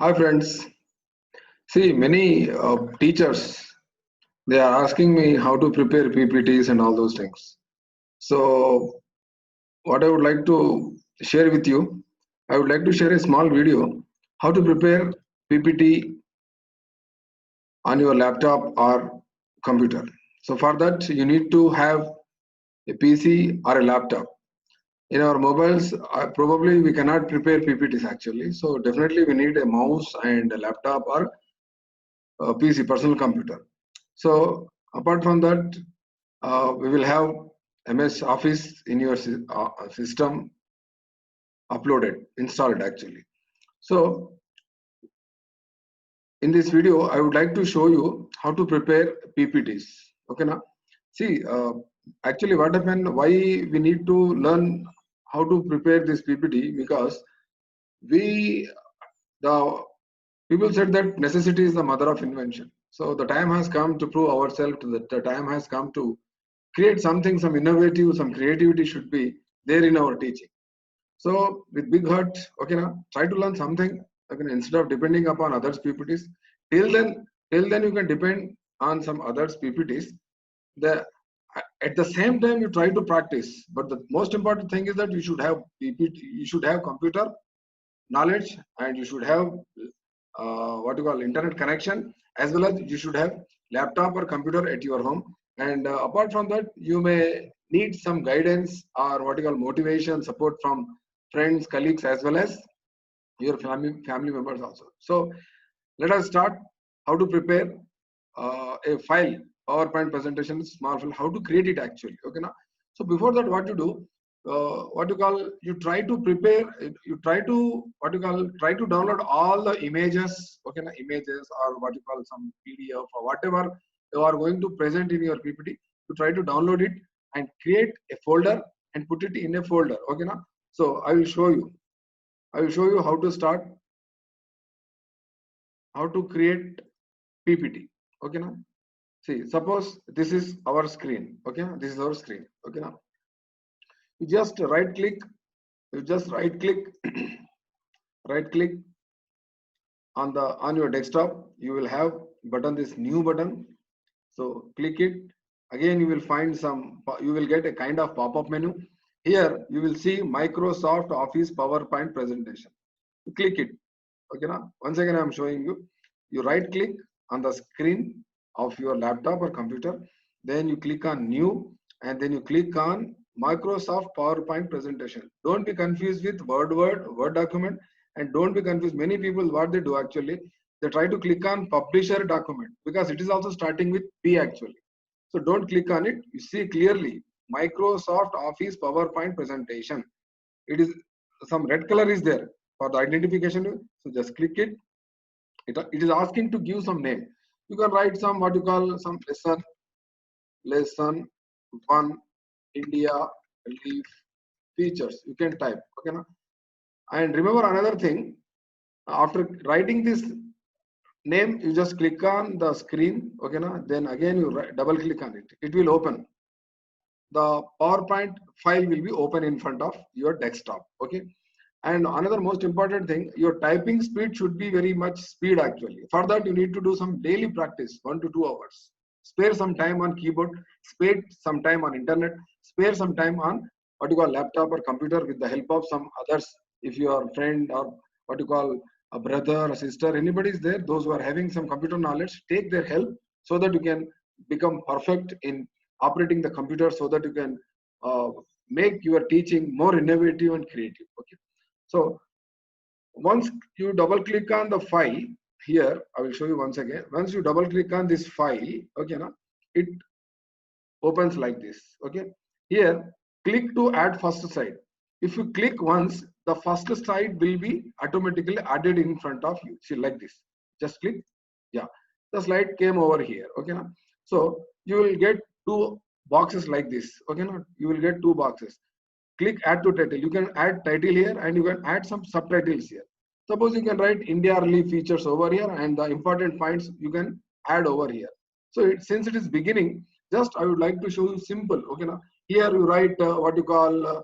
Hi friends. See, many teachers they are asking me how to prepare PPTs and all those things. So, what I would like to share with you, I would like to share a small video how to prepare PPT on your laptop or computer. So, for that, you need to have a PC or a laptop. In our mobiles, probably we cannot prepare PPTs actually. So, definitely we need a mouse and a laptop or PC, personal computer. So apart from that, we will have MS Office in your system uploaded, installed actually. So in this video, I would like to show you how to prepare PPTs. Okay, now see, actually what happened, why we need to learn how to prepare this PPT, because we, the people said that necessity is the mother of invention. So the time has come to prove ourselves, the time has come to create something, some innovative, some creativity should be there in our teaching. So with big heart, okay, now try to learn something. Okay, instead of depending upon others PPTs. Till then, you can depend on some others PPTs. The at the same time you try to practice. But the most important thing is that you should have PPT, you should have computer knowledge, and you should have what you call internet connection, as well as you should have laptop or computer at your home. And apart from that, you may need some guidance or what you call motivation support from friends, colleagues, as well as your family members also. So let us start how to prepare a file, PowerPoint presentation, small file, how to create it actually. Okay, now. So before that, what you do, what you call, you try to prepare, you try to what you call, try to download all the images. Okay, now, images or what you call some PDF or whatever you are going to present in your PPT. You try to download it and create a folder and put it in a folder. Okay, now. So I will show you. I will show you how to start, how to create PPT. Okay, now. See, suppose this is our screen. Okay, this is our screen. Okay, now you just right click. You just right click, right click on your desktop. You will have button, this new button. So click it. Again, you will find some. You will get a kind of pop-up menu. Here you will see Microsoft Office PowerPoint presentation. You click it. Okay, now once again I am showing you. You right click on the screen of your laptop or computer, then you click on new, and then you click on Microsoft PowerPoint presentation. Don't be confused with Word document, and don't be confused. Many people, what they do actually, they try to click on publisher document because it is also starting with P actually. So don't click on it. You see clearly Microsoft Office PowerPoint presentation. It is some red color is there for the identification. So just click it. It is asking to give some name. You can write some what you call some lesson one India leaf features. You can type. Okay, now. And remember another thing. After writing this name, you just click on the screen. Okay, now. Then again you double click on it. It will open. The PowerPoint file will be open in front of your desktop. Okay. And another most important thing, your typing speed should be very much speed actually. For that, you need to do some daily practice, 1 to 2 hours. Spare some time on keyboard, spare some time on internet, spare some time on what you call laptop or computer with the help of some others. If your friend or what you call a brother or sister, anybody is there, those who are having some computer knowledge, take their help so that you can become perfect in operating the computer, so that you can uh, make your teaching more innovative and creative. Okay. So once you double click on the file, here I will show you once again. Once you double click on this file, okay, now it opens like this. Okay, here click to add first slide. If you click once, the first slide will be automatically added in front of you. See, like this. Just click. Yeah, the slide came over here. Okay, now so you will get two boxes like this. Okay, now you will get two boxes. Click add to title. You can add title here, and you can add some subtitles here. Suppose you can write India early features over here, and the important points you can add over here. So since it is beginning, just I would like to show you simple. Okay, now here you write what you call,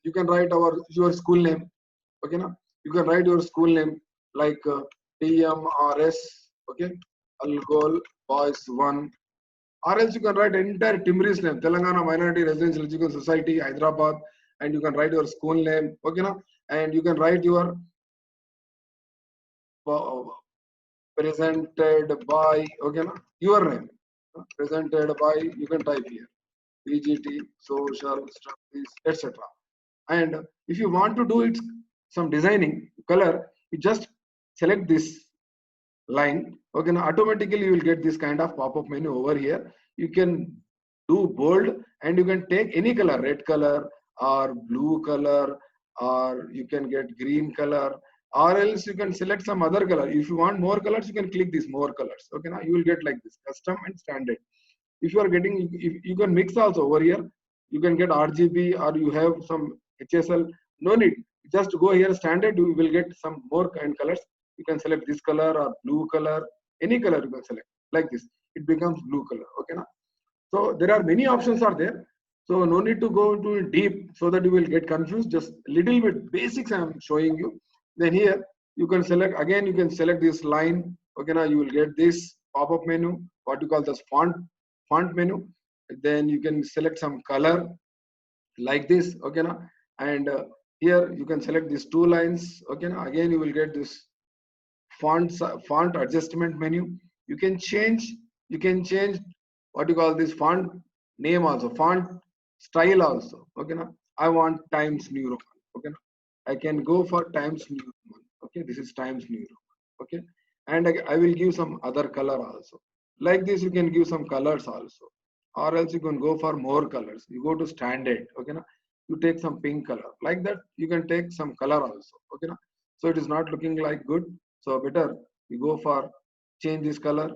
you can write your school name. Okay, now you can write your school name. like TMRS, okay, Algol Boys 1, or else you can write entire Timri's name, Telangana Minority Residential Education Society, Hyderabad, and you can write your school name, okay, na? And you can write your presented by, okay, na? Your name, presented by, you can type here, PGT, Social Studies, etc. And if you want to do it, some designing, color, you just select this line, okay, now automatically you will get this kind of pop-up menu over here. You can do bold and you can take any color, red color or blue color, or you can get green color, or else you can select some other color. If you want more colors, you can click this more colors, okay, now you will get like this custom and standard. If you are getting, if you can mix also over here, you can get RGB or you have some HSL, no need, just go here standard, you will get some more kind colors. You can select this color or blue color, any color you can select like this, it becomes blue color, okay now. So there are many options are there, so no need to go into deep so that you will get confused, just little bit basics I am showing you. Then here you can select, again you can select this line, okay now you will get this pop-up menu, what you call this font menu. Then you can select some color like this, okay now. And here you can select these two lines, okay now. Again you will get this font adjustment menu. You can change, you can change what you call this font name also, font style also, okay now. I want Times New Roman, okay now. I can go for Times New Roman, okay, this is Times New Roman, okay. And I will give some other color also, like this. You can give some colors also, or else you can go for more colors. You go to standard, okay now. You take some pink color, like that you can take some color also, okay now. So it is not looking like good, so better you go for change this color.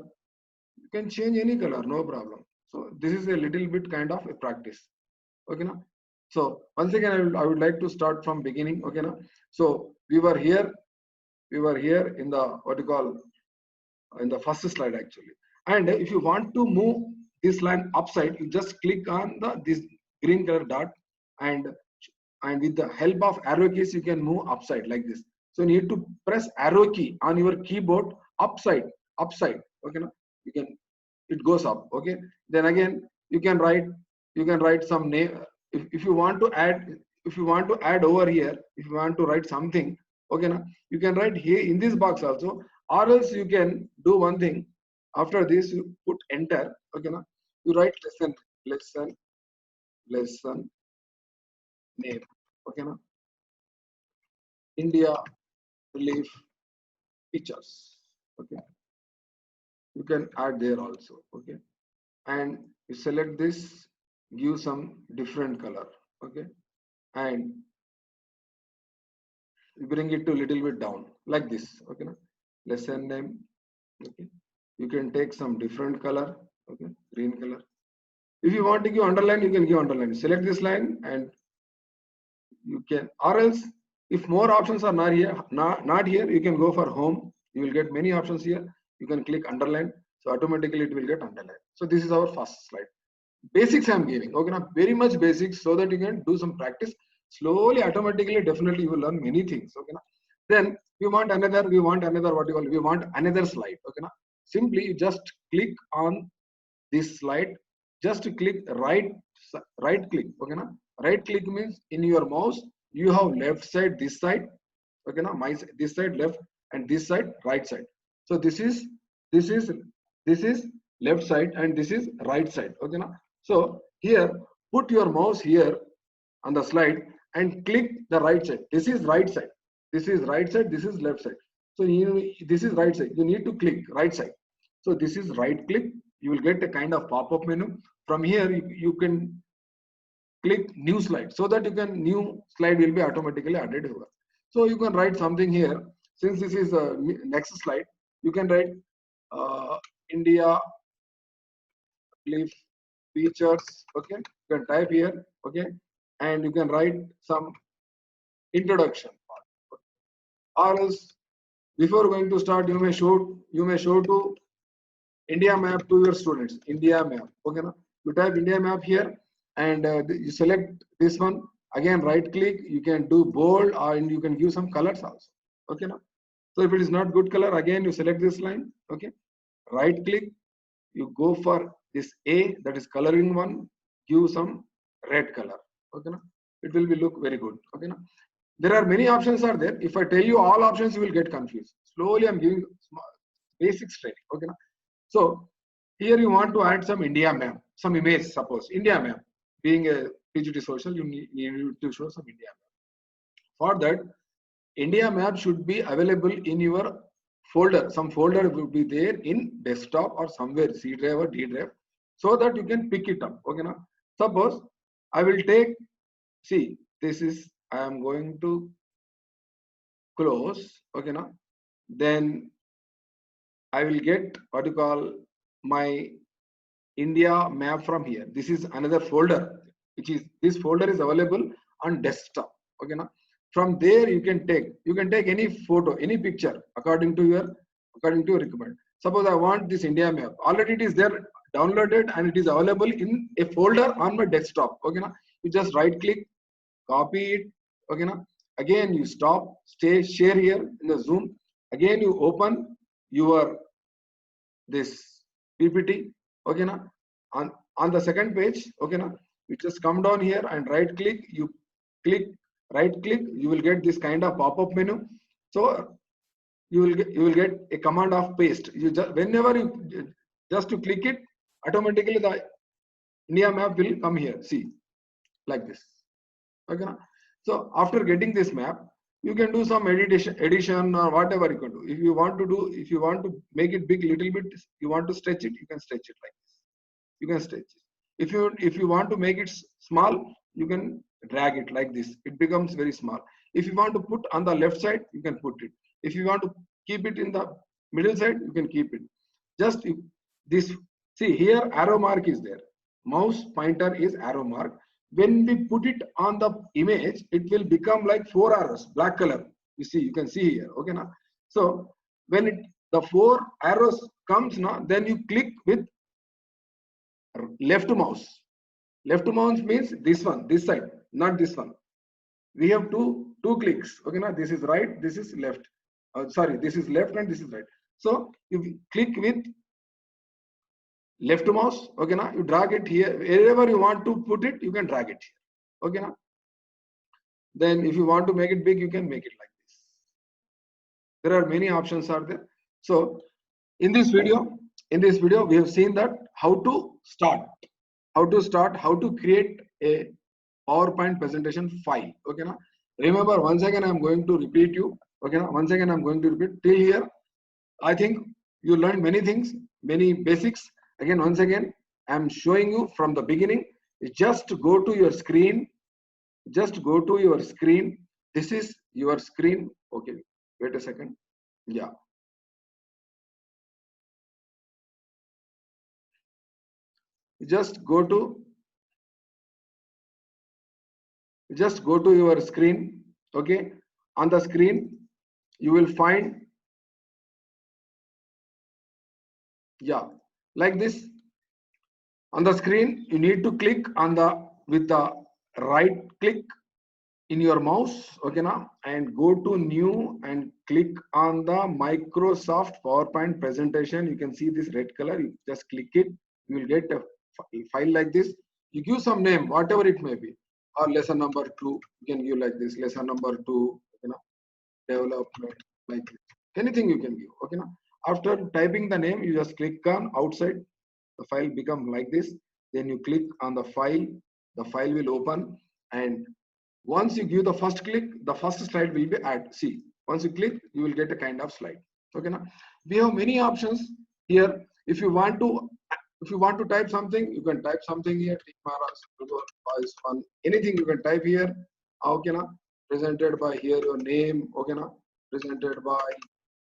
You can change any color, no problem. So this is a little bit kind of a practice, okay now. So once again I would like to start from beginning, okay now. So we were here in the what you call in the first slide actually. And if you want to move this line upside, you just click on this green color dot, and with the help of arrow keys you can move upside like this. So you need to press arrow key on your keyboard upside, okay now. You can, it goes up, okay. Then again you can write some name. If you want to add, if you want to add over here, if you want to write something, okay now, you can write here in this box also, or else you can do one thing. After this you put enter, okay now. You write lesson name, okay now. India Relief Features, okay. You can add there also, okay. And you select this, give some different color, okay. And you bring it to little bit down like this, okay now. Lesson name, okay. You can take some different color, okay, green color. If you want to give underline, you can give underline. Select this line and you can, or else if more options are not here, you can go for home. You will get many options here. You can click underline, so automatically it will get underlined. So this is our first slide. Basics I'm giving, okay now, very much basics, so that you can do some practice. Slowly, automatically, definitely you will learn many things, okay now. Then we want another what you call, we want another slide, okay now. Simply you just click on this slide, just click right click, okay now. Right click means in your mouse you have left side, this side, okay now, this side left, and this side right side. So this is left side and this is right side, okay now. So here put your mouse here on the slide and click the right side. This is right side, this is right side, this is left side. So this is right side, you need to click right side. So this is right click, you will get a kind of pop-up menu. From here you can click new slide, so that you can, new slide will be automatically added here. So you can write something here. Since this is the next slide, you can write India Relief Features, okay. You can type here, okay, and you can write some introduction, or else before going to start you may show to India map to your students. India map, okay now. You type India map here, and you select this one. Again right click, you can do bold, and you can give some colors also, okay now. So if it is not good color, again you select this line. Okay, right click, you go for this A, that is coloring one, give some red color. Okay, na? It will be look very good. Okay, na? There are many options are there. If I tell you all options, you will get confused. Slowly I'm giving basics training. Okay, na? So here you want to add some India map, some image. Suppose India map, being a PGT social, you need to show some India map. For that, India map should be available in your folder. Some folder will be there in desktop or somewhere, C drive or D drive, so that you can pick it up. Okay, now suppose I will take, see, this is, I am going to close. Okay, now then I will get what you call my India map from here. This is another folder, which is, this folder is available on desktop. Okay, now from there you can take any photo, any picture according to your requirement. Suppose I want this India map. Already it is there downloaded and it is available in a folder on my desktop. Okay, now you just right click, copy it. Okay, now again you stop, stay, share here in the Zoom. Again you open your this PPT. Okay, now on the second page. Okay, now you just come down here and right click, you click, right click, you will get this kind of pop-up menu. So you will get a command of paste. You just, whenever you just to click it, automatically the India map will come here. See, like this. Okay, now so after getting this map, you can do some addition or whatever you can do. If you want to make it big little bit, you want to stretch it, you can stretch it like this. You can stretch it. If you want to make it small, you can drag it like this. It becomes very small. If you want to put on the left side, you can put it. If you want to keep it in the middle side, you can keep it. Just this, see here arrow mark is there. Mouse pointer is arrow mark. When we put it on the image, it will become like 4 arrows, black color. You see, you can see here. Okay, now so when the 4 arrows comes now, then you click with left mouse. Left mouse means this one, this side, not this one. We have two clicks. Okay, now this is right, this is left. Sorry, this is left and this is right. So you click with left mouse. Okay, now you drag it here. Wherever you want to put it, you can drag it here. Okay, now then if you want to make it big, you can make it like this. There are many options are there. So in this video we have seen that how to start, how to create a PowerPoint presentation file. Okay, now remember, once again I'm going to repeat you. Okay, now once again I'm going to repeat till here. I think you learned many things, many basics. Again, once again I'm showing you from the beginning. Just go to your screen. Just go to your screen. This is your screen. Okay, wait a second. Yeah. Just go to your screen. Okay, on the screen you will find, yeah, like this. On the screen you need to click on the, with the right click in your mouse. Okay, now and go to new and click on the Microsoft PowerPoint presentation. You can see this red color. You just click it, you will get a file like this. You give some name, whatever it may be, or lesson number 2, you can give like this, lesson number 2, you know, development, like this. Anything you can give. Okay, now after typing the name, you just click on outside, the file become like this. Then you click on the file will open, and once you give the first click, the first slide will be add. See, once you click, you will get a kind of slide. Okay, now we have many options here. If you want to type something, you can type something here. Anything you can type here. Okay, now presented by here your name. Okay, now presented by,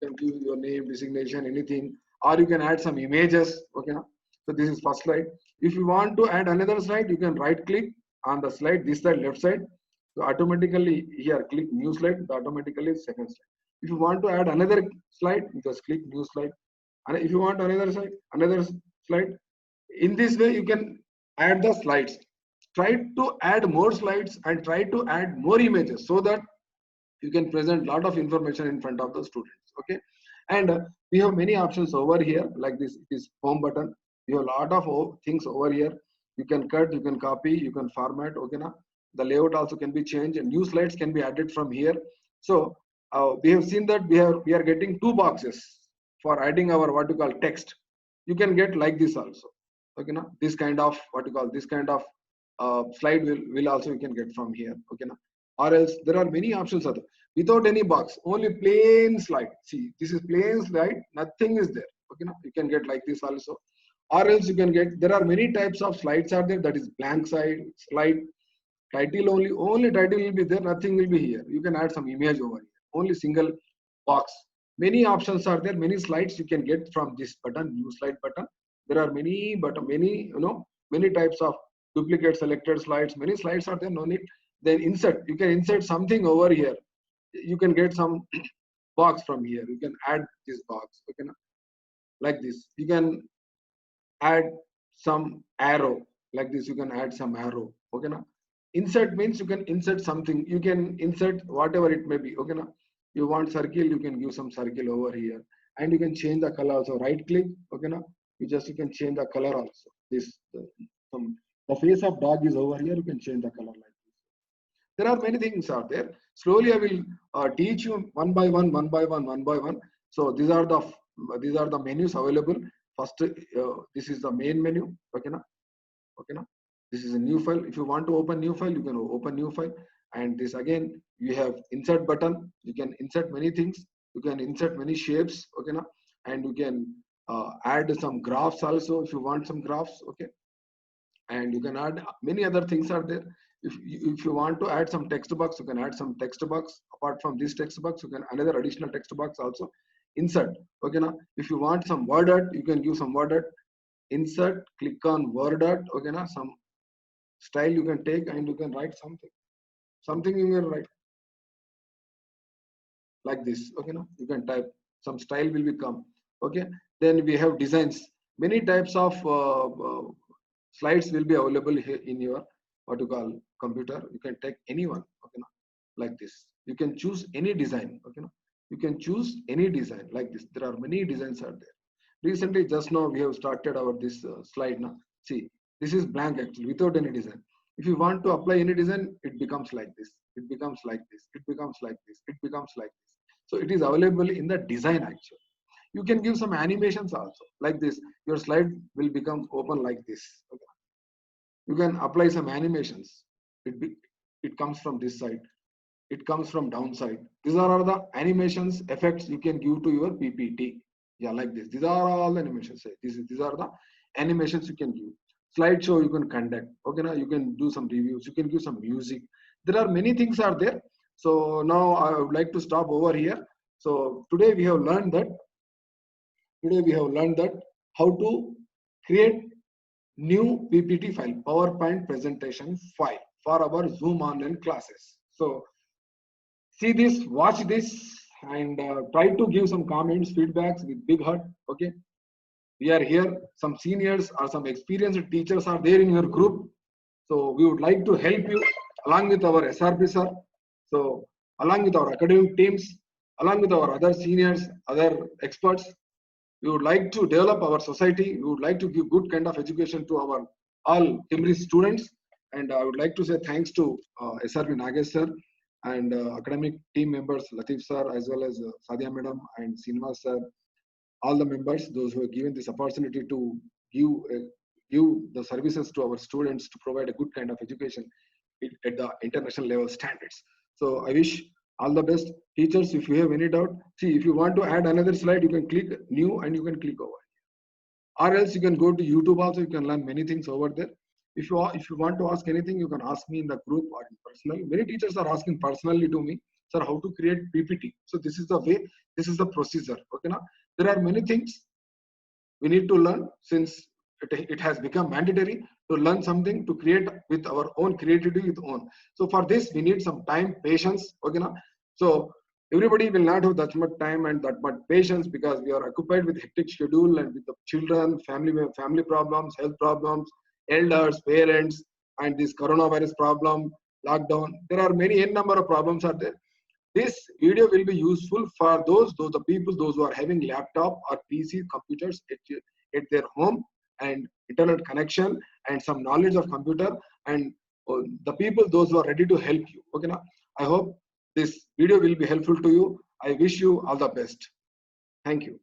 you can give your name, designation, anything, or you can add some images. Okay, now so this is first slide. If you want to add another slide, you can right click on the slide, this side, left side. So automatically here click new slide, automatically second slide. If you want to add another slide, you just click new slide. And if you want another slide, in this way you can add the slides. Try to add more slides and try to add more images, so that You can present lot of information in front of the students. Okay, and we have many options over here like this. It is home button. You have a lot of things over here. You can cut, you can copy, you can format. Okay, now the layout also can be changed, and new slides can be added from here. So we have seen that we are getting two boxes for adding our what you call text. You can get like this also. Okay, now this kind of what you call this kind of slide will also you can get from here. Okay, now or else there are many options other without any box, only plain slide. See, this is plain slide, nothing is there. Okay, now you can get like this also, or else you can get, there are many types of slides are there. That is blank slide, title only title will be there, nothing will be here. You can add some image over here, only single box. Many options are there, many slides you can get from this button, new slide button. There are many button, many many types of duplicate selected slides, many slides are there, no need. Then insert, you can insert something over here. You can get some box from here, you can add this box. Okay, like this you can add some arrow, like this you can add some arrow. Okay, now insert means you can insert something, you can insert whatever it may be. Okay, now you want circle, you can give some circle over here, and you can change the color also. Right click. Okay, now you can change the color also. This the face of dog is over here, you can change the color like this. There are many things out there. Slowly I will teach you one by one, one by one, one by one. So these are the menus available. First, this is the main menu. Okay, now. Okay, now this is a new file. If you want to open new file, you can open new file. And this again, you have insert button. You can insert many things. You can insert many shapes. Okay, now, and you can add some graphs also if you want some graphs. Okay, and you can add many other things are there. If you want to add some text box, you can add some text box. Apart from this text box, you can another additional text box also insert. Okay, now if you want some word art, you can give some word art. Insert, click on word art. Okay, now some style you can take, and you can write something you can write like this. Okay, now you can type, some style will become. Okay, then we have designs. Many types of slides will be available here in your what you call computer. You can take anyone. Okay, now like this you can choose any design. Okay, now you can choose any design like this. There are many designs are there. Recently, just now we have started our this slide. Now see, this is blank actually, without any design. If you want to apply any design, it becomes like this, it becomes like this, it becomes like this, it becomes like this. So it is available in the design actually. You can give some animations also like this. Your slide will become open like this. Okay, you can apply some animations. It comes from this side, it comes from downside. These are all the animations effects you can give to your PPT. Yeah, like this. These are all the animations. These are the animations you can give. Slideshow you can conduct. Okay, now you can do some reviews. You can give some music. There are many things are there. So now I would like to stop over here. So today we have learned that. How to create new PPT file, PowerPoint presentation file for our Zoom online classes. So see this, watch this, and try to give some comments, feedbacks with big heart. Okay, we are here. Some seniors or some experienced teachers are there in your group. So we would like to help you along with our SRP sir. So along with our academic teams, along with our other seniors, other experts, we would like to develop our society. We would like to give good kind of education to our all Cambridge students. And I would like to say thanks to SRP Nagesh sir and academic team members, Latif sir, as well as Sadia madam and Sinvas sir, all the members, those who have given this opportunity to give the services to our students to provide a good kind of education at the international level standards. So I wish all the best. Teachers, if you have any doubt, see, if you want to add another slide, you can click new and you can click over. Or else you can go to YouTube also, you can learn many things over there. If you want to ask anything, you can ask me in the group or in personal. Many teachers are asking personally to me, sir, how to create PPT. So this is the way, this is the procedure. Okay, now there are many things we need to learn, since it has become mandatory to learn something, to create with our own creativity with own. So for this we need some time, patience. Okay, now so everybody will not have that much time and that much patience, because we are occupied with hectic schedule and with the children, family problems, health problems, elders, parents, and this coronavirus problem, lockdown. There are many n number of problems are there. This video will be useful for those the people those who are having laptop or PC computers at their home and internet connection and some knowledge of computer, and the people those who are ready to help you. Okay, now I hope this video will be helpful to you. I wish you all the best. Thank you.